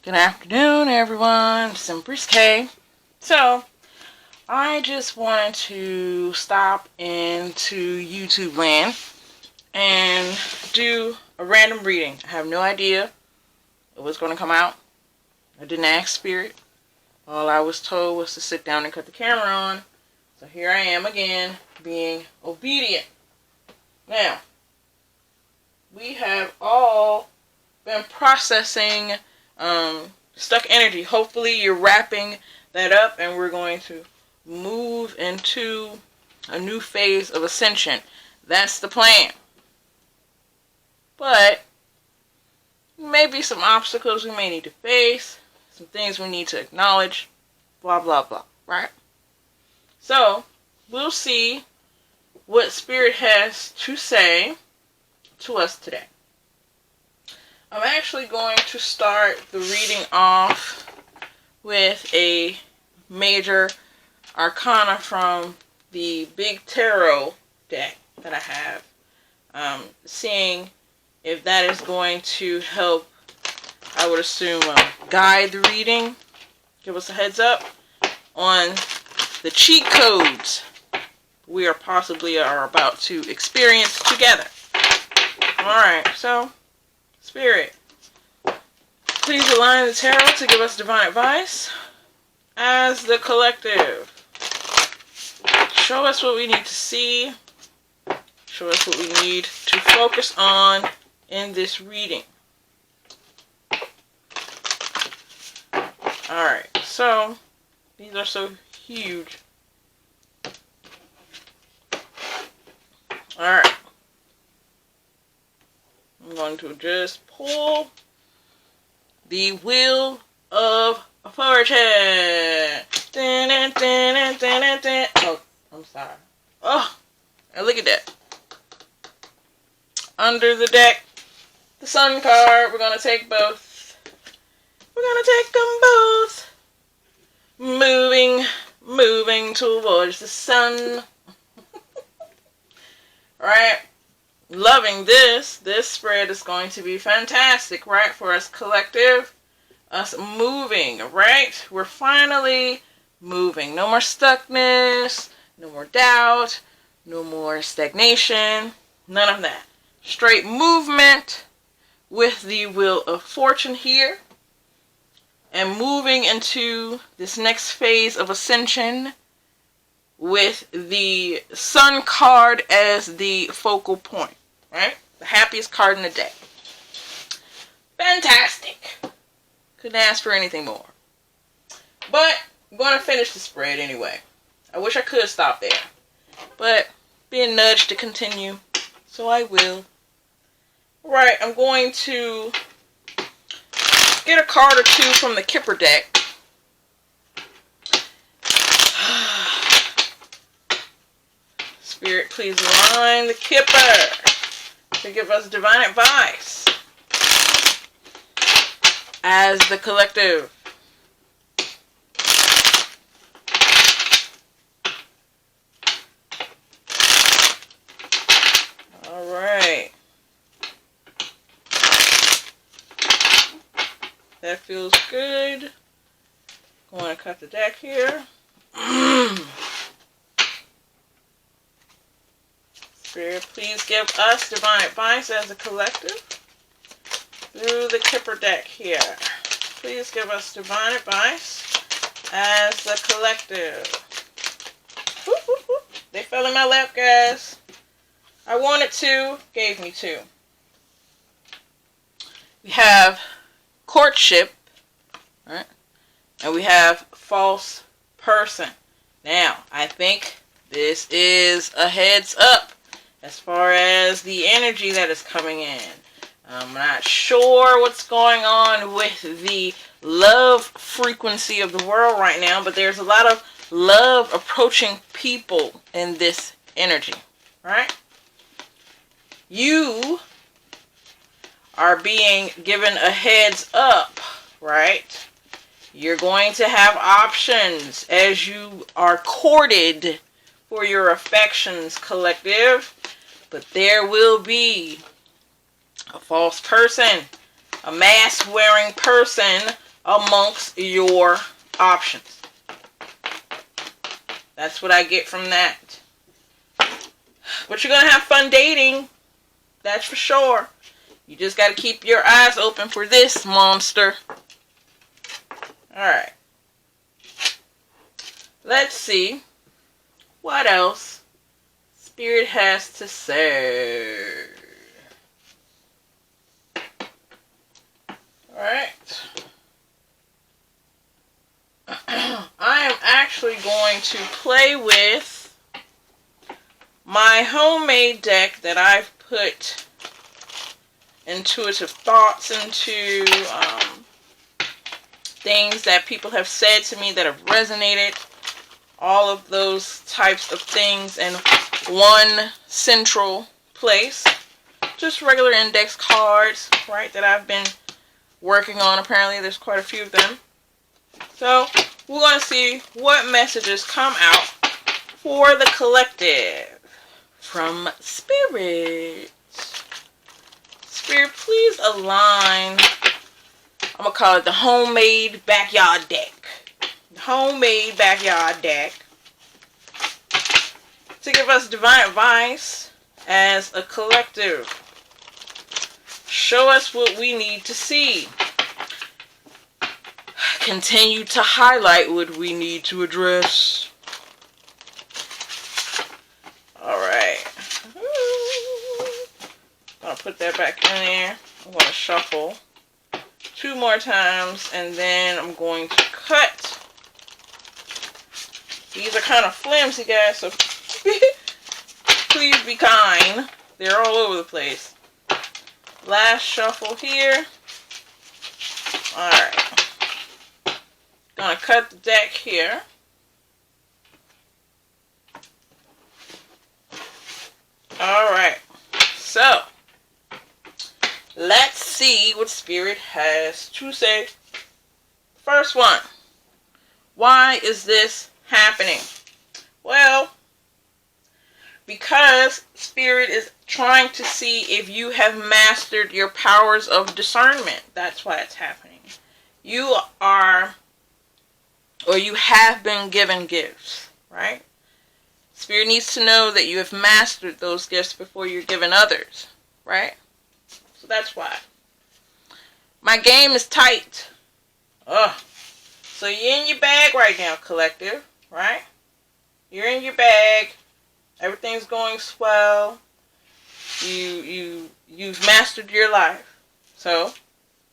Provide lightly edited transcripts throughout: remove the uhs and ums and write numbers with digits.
Good afternoon, everyone. It's Empress K. So, I just wanted to stop into YouTube land and do a random reading. I have no idea it was going to come out. I didn't ask Spirit. All I was told was to sit down and cut the camera on. So here I am again, being obedient. Now, we have all been processing stuck energy. Hopefully you're wrapping that up and we're going to move into a new phase of ascension. That's the plan. But maybe some obstacles we may need to face, some things we need to acknowledge, blah blah blah, right? So we'll see what Spirit has to say to us today. I'm actually going to start the reading off with a major arcana from the big tarot deck that I have. Seeing if that is going to help, I would assume, guide the reading. Give us a heads up on the cheat codes we are possibly about to experience together. Alright, so Spirit, please align the tarot to give us divine advice as the collective. Show us what we need to see. Show us what we need to focus on in this reading. Alright, so these are so huge. Alright. I'm going to just pull the Wheel of Fortune. Oh, I'm sorry. Oh, and look at that. Under the deck, the Sun card. We're going to take both. We're going to take them both. Moving towards the sun. Alright. Loving this. This spread is going to be fantastic, right? For us collective. Us moving, right? We're finally moving. No more stuckness. No more doubt. No more stagnation. None of that. Straight movement with the Wheel of Fortune here. And moving into this next phase of ascension with the Sun card as the focal point. Right? The happiest card in the deck. Fantastic. Couldn't ask for anything more. But I'm going to finish the spread anyway. I wish I could stop there. But being nudged to continue. So I will. Right, I'm going to get a card or two from the Kipper deck. Spirit, please align the Kipper to give us divine advice as the collective. Alright. That feels good. Going to cut the deck here. Spirit, please give us divine advice as a collective through the Kipper deck here. Please give us divine advice as the collective. Whoop, whoop, whoop. They fell in my lap, guys. I wanted to, gave me two. We have courtship, right? And we have false person. Now, I think this is a heads up as far as the energy that is coming in. I'm not sure what's going on with the love frequency of the world right now, but there's a lot of love approaching people in this energy, right? You are being given a heads up, right? You're going to have options as you are courted for your affections, collective. But there will be a false person, a mask-wearing person amongst your options. That's what I get from that. But you're going to have fun dating. That's for sure. You just got to keep your eyes open for this monster. Alright. Let's see what else Spirit has to say. Alright. I am actually going to play with my homemade deck that I've put intuitive thoughts into, things that people have said to me that have resonated, all of those types of things in one central place. Just regular index cards, right, that I've been working on. Apparently there's quite a few of them. So we're going to see what messages come out for the collective from Spirit. Spirit, please align. I'm going to call it the homemade backyard deck. The homemade backyard deck. To give us divine advice as a collective. Show us what we need to see. Continue to highlight what we need to address. Alright. I'm going to put that back in there. I'm going to shuffle 2 more times, and then I'm going to cut. These are kind of flimsy, guys, so please be kind. They're all over the place. Last shuffle here. Alright. Gonna cut the deck here. Alright. So, let's see what Spirit has to say. First one. Why is this happening? Well, because Spirit is trying to see if you have mastered your powers of discernment. That's why it's happening. You are, or you have been given gifts, right? Spirit needs to know that you have mastered those gifts before you're given others, right? So that's why. My game is tight. Ugh. So you're in your bag right now, collective, right? You're in your bag. Everything's going swell. You've mastered your life. So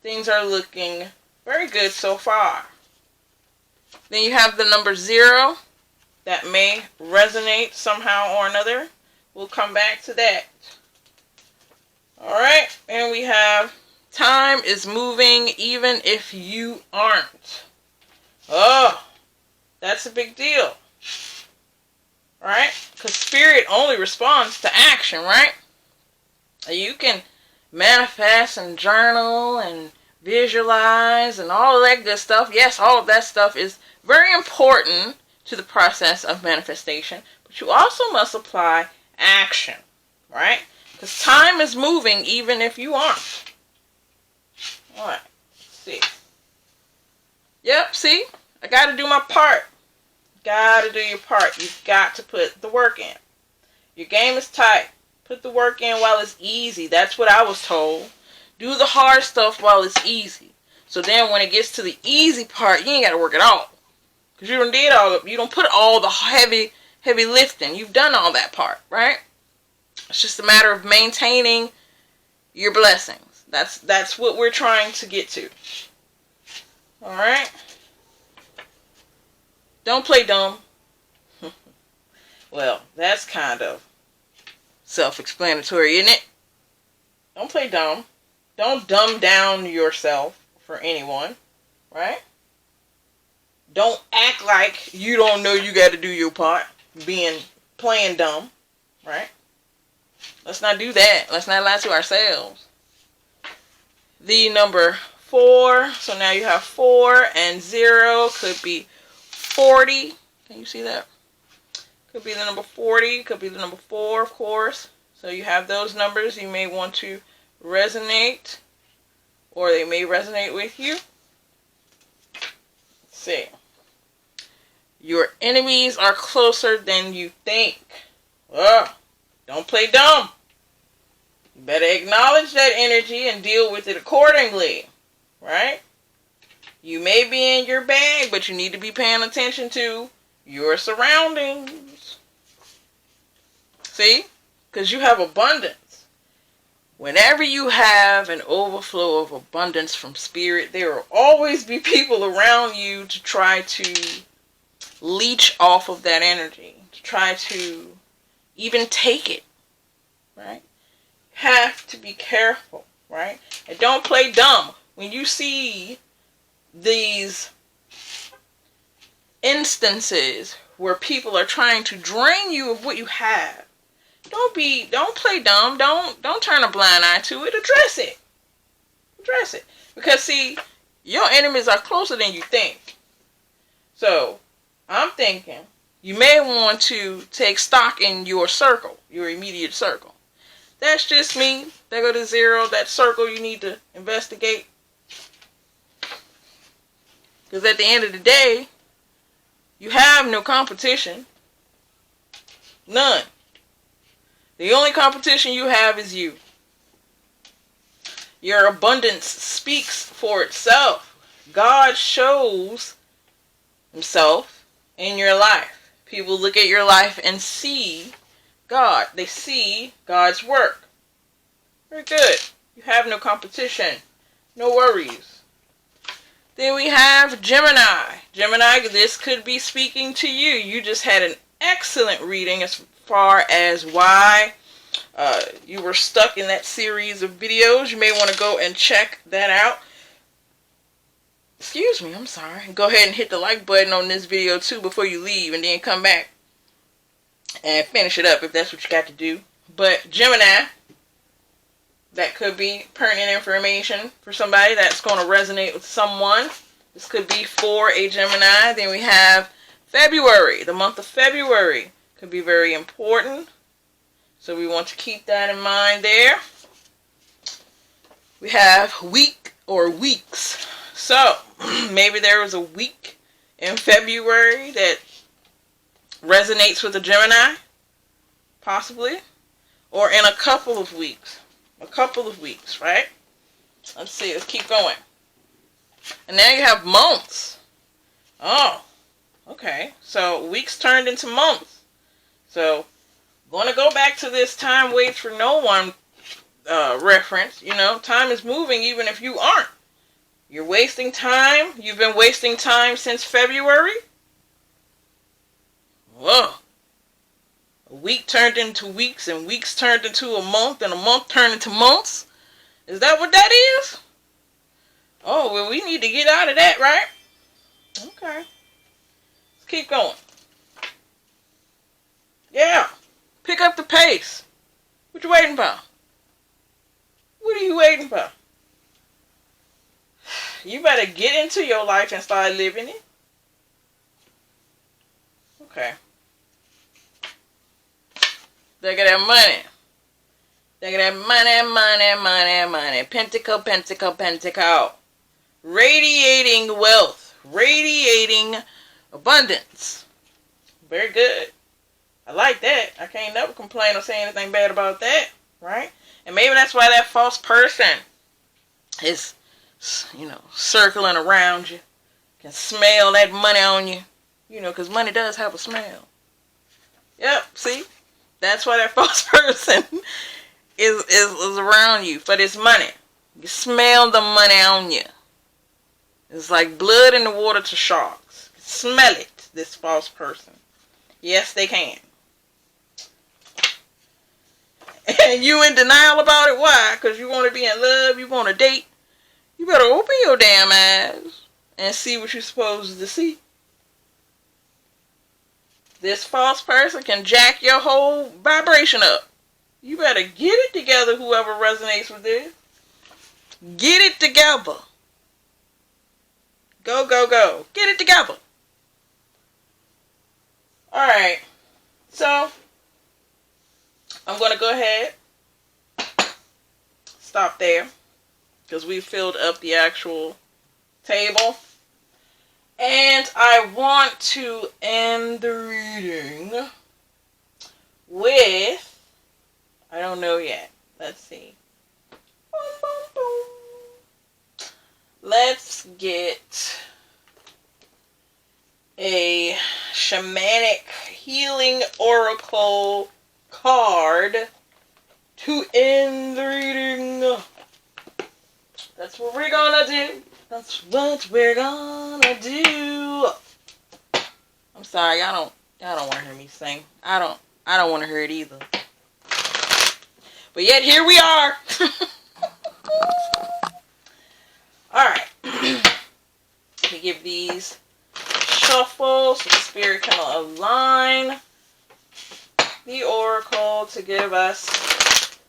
things are looking very good so far. Then you have the number 0 that may resonate somehow or another. We'll come back to that. Alright, and we have time is moving even if you aren't. Oh, that's a big deal. Right? Because Spirit only responds to action, right? You can manifest and journal and visualize and all of that good stuff. Yes, all of that stuff is very important to the process of manifestation. But you also must apply action, right? Because time is moving even if you aren't. Alright, let's see. Yep, see? I got to do my part. Got to do your part. You've got to put the work in. Your game is tight. Put the work in while it's easy. That's what I was told. Do the hard stuff while it's easy. So then when it gets to the easy part, you ain't got to work at all. Because you done did all of, you don't put all the heavy lifting. You've done all that part, right? It's just a matter of maintaining your blessings. That's what we're trying to get to. Alright? Don't play dumb. Well, that's kind of self-explanatory, isn't it? Don't play dumb. Don't dumb down yourself for anyone, right? Don't act like you don't know you got to do your part, playing dumb, right? Let's not do that. Let's not lie to ourselves. The number 4, so now you have 4 and 0, could be 40. Can you see that? Could be the number 40, could be the number 4, of course. So you have those numbers you may want to resonate, or they may resonate with you. see. Your enemies are closer than you think. Don't play dumb. You better acknowledge that energy and deal with it accordingly. Right? You may be in your bag, but you need to be paying attention to your surroundings. See? Because you have abundance. Whenever you have an overflow of abundance from spirit, there will always be people around you to try to leech off of that energy, to try to even take it, right? Have to be careful, right? And don't play dumb. When you see these instances where people are trying to drain you of what you have, don't play dumb. Don't turn a blind eye to it. Address it. Address it. Because see, your enemies are closer than you think. So, I'm thinking you may want to take stock in your circle, your immediate circle. That's just me. There go to zero. That circle you need to investigate. Because at the end of the day, you have no competition. None. The only competition you have is you. Your abundance speaks for itself. God shows himself in your life. People look at your life and see God. They see God's work. Very good. You have no competition. No worries. Then we have Gemini. Gemini, this could be speaking to you. You just had an excellent reading as far as why you were stuck in that series of videos. You may want to go and check that out. Excuse me, I'm sorry. Go ahead and hit the like button on this video too before you leave, and then come back and finish it up if that's what you got to do. But Gemini, that could be pertinent information for somebody that's going to resonate with someone. This could be for a Gemini. Then we have February. The month of February could be very important. So we want to keep that in mind there. We have week or weeks. So maybe there was a week in February that resonates with a Gemini. Possibly. Or in a couple of weeks. A couple of weeks, right? Let's see. Let's keep going. And now you have months. Oh, okay. So weeks turned into months. So going to go back to this time waits for no one reference. You know, time is moving even if you aren't. You're wasting time. You've been wasting time since February. Whoa. A week turned into weeks, and weeks turned into a month, and a month turned into months. Is that what that is? Oh, well, we need to get out of that, right? Okay. Let's keep going. Yeah. Pick up the pace. What you waiting for? What are you waiting for? You better get into your life and start living it. Okay. Look at that money. Look at that money. Pentacle, pentacle, pentacle. Radiating wealth. Radiating abundance. Very good. I like that. I can't never complain or say anything bad about that. Right? And maybe that's why that false person is, you know, circling around you. Can smell that money on you. You know, because money does have a smell. Yep, see? That's why that false person is around you for this money. You smell the money on you. It's like blood in the water to sharks. Smell it, this false person. Yes, they can. And you in denial about it. Why? Because you want to be in love. You want to date. You better open your damn eyes and see what you're supposed to see. This false person can jack your whole vibration up. You better get it together, whoever resonates with this. Get it together. Go, go, go. Get it together. Alright. So, I'm going to go ahead. Stop there. Because we filled up the actual table. And I want to end the reading with, I don't know yet. Let's see. Boom, boom, boom. Let's get a shamanic healing oracle card to end the reading. That's what we're gonna do. That's what we're gonna do. I'm sorry, y'all don't want to hear me sing. I don't want to hear it either. But yet here we are. Alright. We give these shuffle so the spirit can align the oracle to give us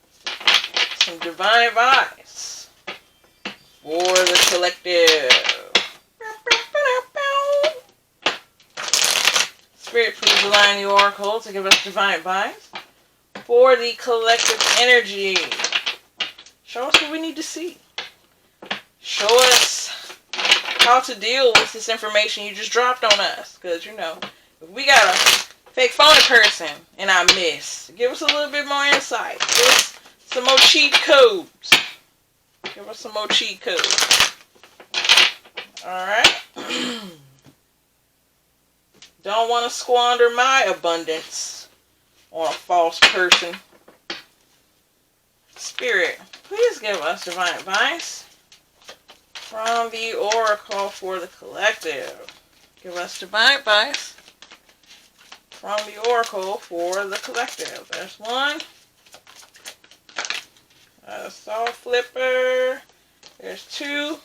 some divine advice for the collective. Spirit, please align the oracle to give us divine advice for the collective energy. Show us what we need to see. Show us how to deal with this information you just dropped on us. Because, you know, if we got a fake phony person in our midst, give us a little bit more insight. Give us some more cheat codes. Give us some more cheat codes. Alright? Don't want to squander my abundance on a false person. Spirit, please give us divine advice from the oracle for the collective. Give us divine advice from the oracle for the collective. There's one. A soul flipper. There's two.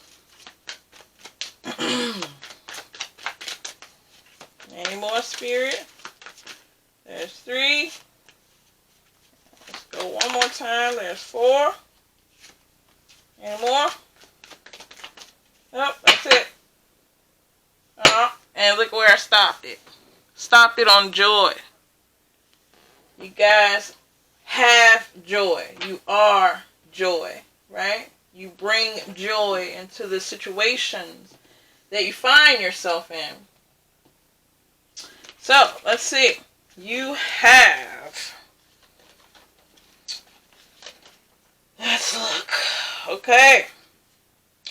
Any more, Spirit? There's three. Let's go one more time. There's four. Any more? Nope, that's it. And look where I stopped it. Stopped it on joy. You guys have joy. You are joy, right? You bring joy into the situations that you find yourself in. So, let's see. You have... Let's look. Okay.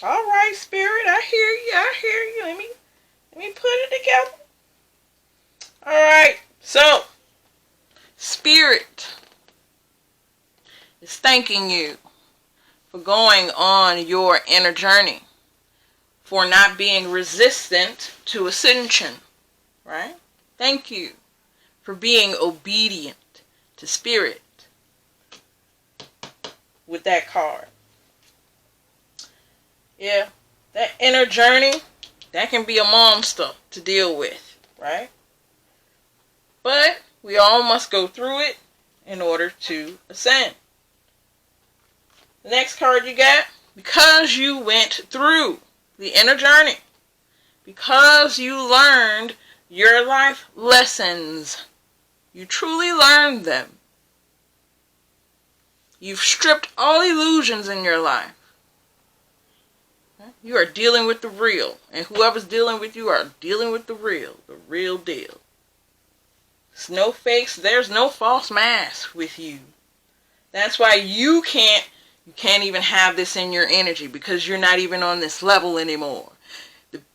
Alright, Spirit. I hear you. I hear you. Let me put it together. Alright. So, Spirit is thanking you for going on your inner journey. For not being resistant to ascension. Right? Thank you for being obedient to Spirit with that card. Yeah, that inner journey, that can be a monster to deal with, right? But we all must go through it in order to ascend. The next card you got, because you went through the inner journey, because you learned your life lessons. You truly learned them. You've stripped all illusions in your life. You are dealing with the real. And whoever's dealing with you are dealing with the real deal. There's no fakes. There's no false mask with you. That's why you can't even have this in your energy, because you're not even on this level anymore.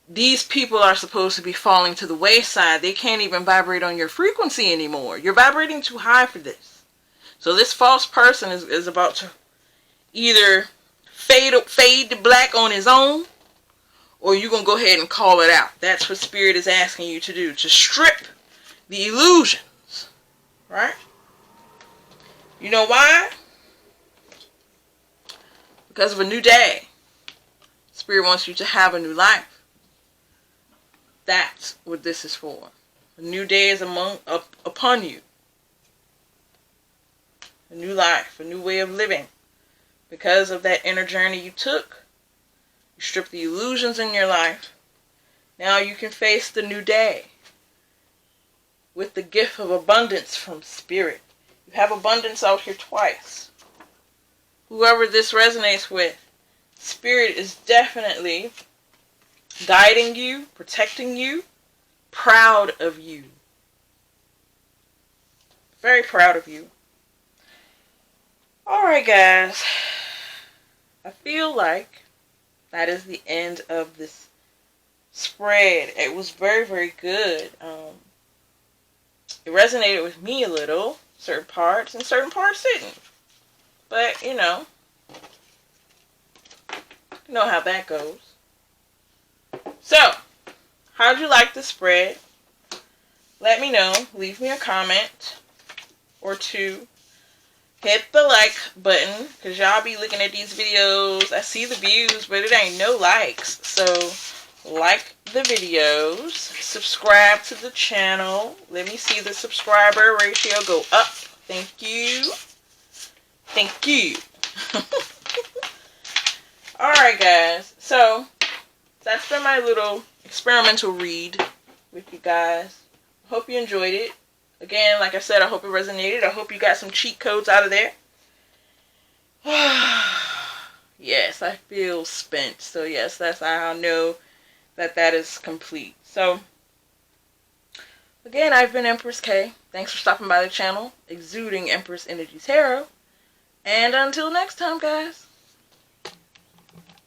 These people are supposed to be falling to the wayside. They can't even vibrate on your frequency anymore. You're vibrating too high for this. So this false person is about to either fade to black on his own, or you're going to go ahead and call it out. That's what Spirit is asking you to do. To strip the illusions. Right? You know why? Because of a new day. Spirit wants you to have a new life. That's what this is for. A new day is upon you. A new life, a new way of living. Because of that inner journey you took, you stripped the illusions in your life. Now you can face the new day with the gift of abundance from Spirit. You have abundance out here twice. Whoever this resonates with, Spirit is definitely guiding you, protecting you, proud of you. Very proud of you. Alright, guys. I feel like that is the end of this spread. It was very, very good. It resonated with me a little, certain parts, and certain parts didn't. But, you know how that goes. So, how'd you like the spread? Let me know. Leave me a comment or two. Hit the like button, because y'all be looking at these videos. I see the views, but it ain't no likes. So, like the videos. Subscribe to the channel. Let me see the subscriber ratio go up. Thank you. Thank you. Alright, guys. So, that's been my little experimental read with you guys. Hope you enjoyed it. Again, like I said, I hope it resonated. I hope you got some cheat codes out of there. Yes, I feel spent. So yes, that's how I know that that is complete. So, again, I've been Empress K. Thanks for stopping by the channel, exuding Empress Energy Tarot. And until next time, guys.